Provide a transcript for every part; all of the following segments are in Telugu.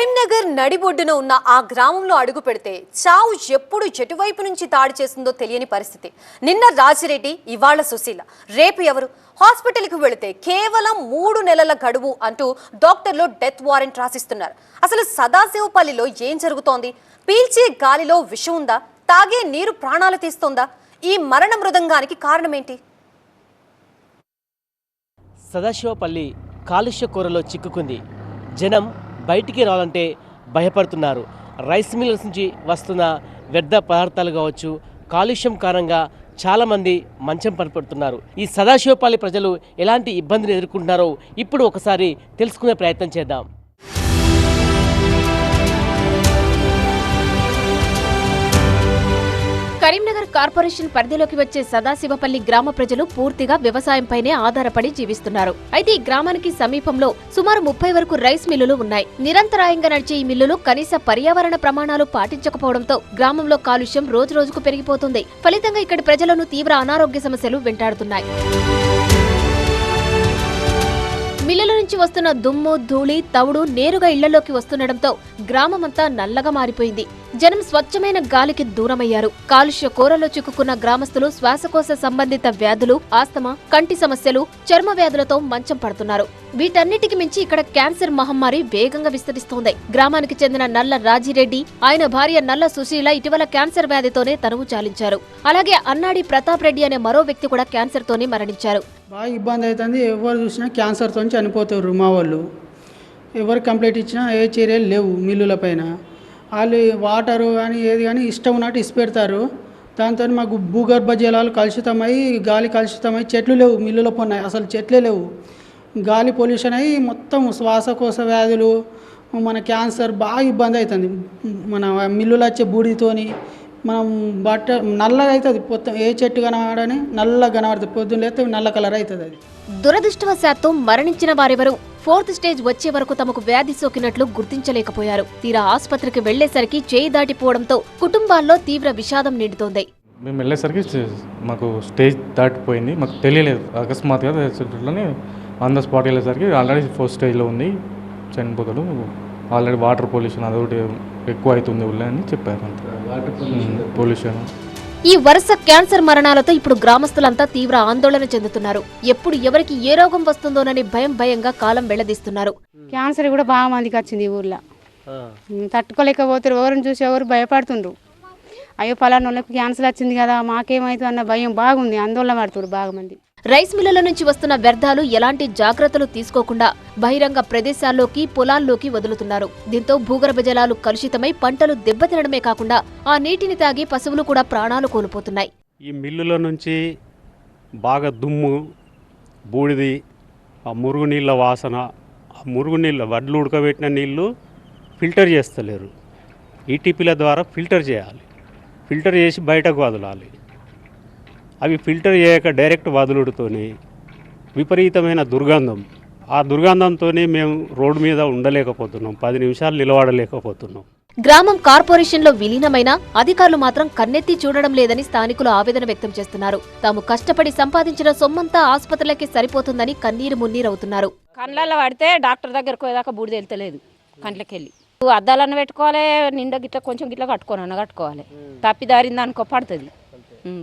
కరీంనగర్ నడిబొడ్డున ఉన్న ఆ గ్రామంలో అడుగు పెడితే చావు ఎప్పుడు ఎటువైపు నుంచి దాడి చేస్తుందో తెలియని పరిస్థితి. నిన్న రాజిరెడ్డి, ఇవాళ సుశీల, రేపు ఎవరు? హాస్పిటల్కి వెళితే కేవలం 3 నెలల గడువు అంటూ డాక్టర్లు డెత్ వారెంట్ రాసిస్తున్నారు. అసలు సదాశివపల్లిలో ఏం జరుగుతోంది? పీల్చే గాలిలో విషం ఉందా? తాగే నీరు ప్రాణాలు తీస్తోందా? ఈ మరణ మృదంగానికి కారణమేంటి? సదాశివపల్లి కాలుష్య కూరలో చిక్కుకుంది. జనం బయటికి రావాలంటే భయపడుతున్నారు. రైస్ మిల్లర్స్ నుంచి వస్తున్న వ్యర్థ పదార్థాలు కావచ్చు, కాలుష్యం కారణంగా చాలామంది మంచం పడిపడుతున్నారు. ఈ సదాశివపల్లి ప్రజలు ఎలాంటి ఇబ్బందులు ఎదుర్కొంటున్నారో ఇప్పుడు ఒకసారి తెలుసుకునే ప్రయత్నం చేద్దాం. కరీంనగర్ కార్పొరేషన్ పరిధిలోకి వచ్చే సదాశివపల్లి గ్రామ ప్రజలు పూర్తిగా వ్యవసాయంపైనే ఆధారపడి జీవిస్తున్నారు. అయితే ఈ గ్రామానికి సమీపంలో సుమారు 30 వరకు రైస్ మిల్లులు ఉన్నాయి. నిరంతరాయంగా నడిచే ఈ మిల్లులు కనీస పర్యావరణ ప్రమాణాలు పాటించకపోవడంతో గ్రామంలో కాలుష్యం రోజురోజుకు పెరిగిపోతుంది. ఫలితంగా ఇక్కడి ప్రజలను తీవ్ర అనారోగ్య సమస్యలు వెంటాడుతున్నాయి. మిల్లుల నుంచి వస్తున్న దుమ్ము, ధూళి, తవుడు నేరుగా ఇళ్లలోకి వస్తుండటంతో గ్రామమంతా నల్లగా మారిపోయింది. జనం స్వచ్ఛమైన గాలికి దూరమయ్యారు. కాలుష్య కోరలో చిక్కుకున్న గ్రామస్తులు శ్వాసకోశ సంబంధిత వ్యాధులు, ఆస్తమా, కంటి సమస్యలు, చర్మ వ్యాధులతో మంచం పడుతున్నారు. వీటన్నిటికి మించి ఇక్కడ క్యాన్సర్ మహమ్మారి వేగంగా విస్తరిస్తోంది. గ్రామానికి చెందిన నల్ల రాజిరెడ్డి, ఆయన భార్య నల్ల సుశీల ఇటీవల క్యాన్సర్ వ్యాధితోనే తనువు చాలించారు. అలాగే అన్నాడి ప్రతాప్ రెడ్డి అనే మరో వ్యక్తి కూడా క్యాన్సర్ తోనే మరణించారు. బాగా ఇబ్బంది అవుతుంది. ఎవరు చూసినా క్యాన్సర్తో చనిపోతారు. మా వాళ్ళు ఎవరు కంప్లైంట్ ఇచ్చినా ఏ చర్యలు లేవు. మిల్లుల పైన వాళ్ళు వాటరు కానీ ఏది కానీ ఇష్టం ఉన్నట్టు ఇసిపెడతారు. దాంతో మాకు భూగర్భ జలాలు కలుషితమై, గాలి కలుషితమై, చెట్లు లేవు. మిల్లుల పైన అసలు చెట్లే లేవు. గాలి పొల్యూషన్ అయ్యి మొత్తం శ్వాసకోశ వ్యాధులు, మన క్యాన్సర్ బాగా ఇబ్బంది అవుతుంది. మన మిల్లులు వచ్చే బూడితోని మనం బట్ట నల్లగా అవుతుంది. మొత్తం ఏ చెట్టు కనబడని నల్లగా కనబడుతుంది. పొద్దున్న లేస్తే నల్ల కలర్ అవుతుంది. అది దురదృష్టవశాత్తు మరణించిన వారెవరూ 4th స్టేజ్ వచ్చే వరకు తమకు వ్యాధి సోకినట్లు గుర్తించలేకపోయారు. తీరా ఆసుపత్రికి వెళ్లేసరికి చేయి దాటిపోవడంతో కుటుంబాల్లో తీవ్ర విషాదం నిండుతోంది. మేము వెళ్ళేసరికి మాకు స్టేజ్ దాటిపోయింది. మాకు తెలియలేదు. అకస్మాత్తుగా ఆన్ ద స్పాట్ వెళ్ళేసరికి ఆల్రెడీ 4th స్టేజ్లో ఉంది, చనిపోతాడు. ఆల్రెడీ వాటర్ పొల్యూషన్ అదొకటి ఎక్కువ అవుతుంది ఊళ్ళో అని చెప్పారు. పొల్యూషన్ ఈ వరుస క్యాన్సర్ మరణాలతో ఇప్పుడు గ్రామస్తులంతా తీవ్ర ఆందోళన చెందుతున్నారు. ఎప్పుడు ఎవరికి ఏ రోగం వస్తుందోనని భయంగా కాలం వెళ్లదీస్తున్నారు. క్యాన్సర్ కూడా బాగా మందికి వచ్చింది ఈ ఊర్లో. తట్టుకోలేకపోతారు. ఎవరిని చూసి ఎవరు భయపడుతుండ్రు. అయ్యో పలానా వాళ్ళకి క్యాన్సర్ వచ్చింది కదా, మాకేమైతుంది అన్న భయం బాగుంది. ఆందోళన పడుతున్నారు బాగా మంది. రైస్ మిల్లుల నుంచి వస్తున్న వ్యర్థాలు ఎలాంటి జాగ్రత్తలు తీసుకోకుండా బహిరంగ ప్రదేశాల్లోకి, పొలాల్లోకి వదులుతున్నారు. దీంతో భూగర్భ జలాలు కలుషితమై పంటలు దెబ్బతినడమే కాకుండా ఆ నీటిని తాగి పశువులు కూడా ప్రాణాలు కోల్పోతున్నాయి. ఈ మిల్లుల నుంచి బాగా దుమ్ము, బూడిది, ఆ మురుగునీళ్ళ వాసన, ఆ మురుగునీళ్ళ వడ్లు ఉడకబెట్టిన నీళ్లు ఫిల్టర్ చేస్తలేరు. ఈటీపీల ద్వారా ఫిల్టర్ చేయాలి. ఫిల్టర్ చేసి బయటకు వదలాలి. అవి ఫిల్టర్ చేయక డైరెక్ట్ వదులుడుతోనే విపరీతమైన దుర్గంధం. ఆ దుర్గంధంతోనే మేము రోడ్డు మీద ఉండలేకపోతున్నాం. 10 నిమిషాలు నిలబడలేకపోతున్నాం. గ్రామం కార్పొరేషన్లో విలీనమైన అధికారులు మాత్రం కన్నెత్తి చూడడం లేదని స్థానికులు ఆవేదన వ్యక్తం చేస్తున్నారు. తాము కష్టపడి సంపాదించిన సొమ్మంతా ఆసుపత్రులకి సరిపోతుందని కన్నీరు మున్నీరవుతున్నారు. కండ్లలో పడితే డాక్టర్ దగ్గరకు పోయేదాకా బూడిద వెళ్తలేదు. కండ్లకెళ్ళి అద్దాలన్న పెట్టుకోవాలి, నిండా గిట్ల కొంచెం గిట్ల కట్టుకోవాలి. తప్పిదారింది అనుకో పడుతుంది.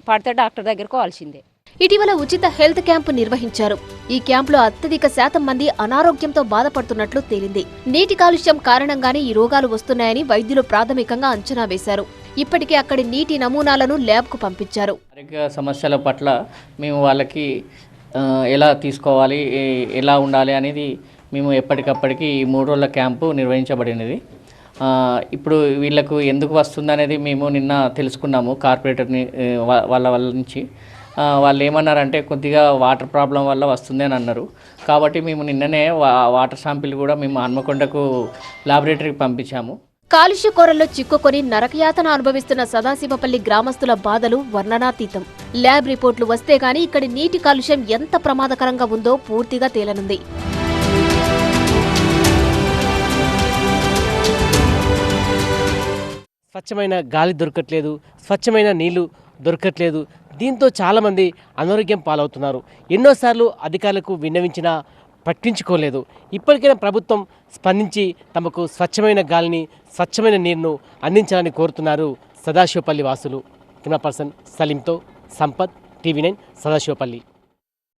పడితే డాక్టర్ దగ్గరకు పోవాల్సిందే. ఇటీవల ఉచిత హెల్త్ క్యాంపు నిర్వహించారు. ఈ క్యాంపులో అత్యధిక శాతం మంది అనారోగ్యంతో బాధపడుతున్నట్లు తేలింది. నీటి కాలుష్యం కారణంగానే ఈ రోగాలు వస్తున్నాయని వైద్యులు ప్రాథమికంగా అంచనా వేశారు. ఇప్పటికే అక్కడి నీటి నమూనాలను ల్యాబ్కు పంపించారు. ఆరోగ్య సమస్యల పట్ల మేము వాళ్ళకి ఎలా తీసుకోవాలి, ఎలా ఉండాలి అనేది మేము ఎప్పటికప్పటికి ఈ 3 రోజుల క్యాంపు నిర్వహించబడినది. ఇప్పుడు వీళ్ళకు ఎందుకు వస్తుంది అనేది మేము నిన్న తెలుసుకున్నాము కార్పొరేటర్ని వాళ్ళ నుంచి. వాళ్ళు ఏమన్నారంటే కొద్దిగా వాటర్ ప్రాబ్లం వల్ల వస్తుంది అని అన్నారు. కాబట్టి మేము నిన్ననే వాటర్ శాంపిల్ కూడా మేము హన్మకొండకు ల్యాబొరేటరీకి పంపించాము. కాలుష్య కోరల్లో చిక్కుకొని నరకయాతన అనుభవిస్తున్న సదాశివపల్లి గ్రామస్తుల బాధలు వర్ణనాతీతం. ల్యాబ్ రిపోర్టులు వస్తే గానీ ఇక్కడి నీటి కాలుష్యం ఎంత ప్రమాదకరంగా ఉందో పూర్తిగా తేలనుంది. స్వచ్ఛమైన గాలి దొరకట్లేదు, స్వచ్ఛమైన నీళ్లు దొరకట్లేదు. దీంతో చాలామంది అనారోగ్యం పాలవుతున్నారు. ఎన్నోసార్లు అధికారులకు విన్నవించిన పట్టించుకోలేదు. ఇప్పటికైనా ప్రభుత్వం స్పందించి తమకు స్వచ్ఛమైన గాలిని, స్వచ్ఛమైన నీరును అందించాలని కోరుతున్నారు సదాశివపల్లి వాసులు. కెమెరా పర్సన్ సలీంతో సంపత్, టీవీ 9 సదాశివపల్లి.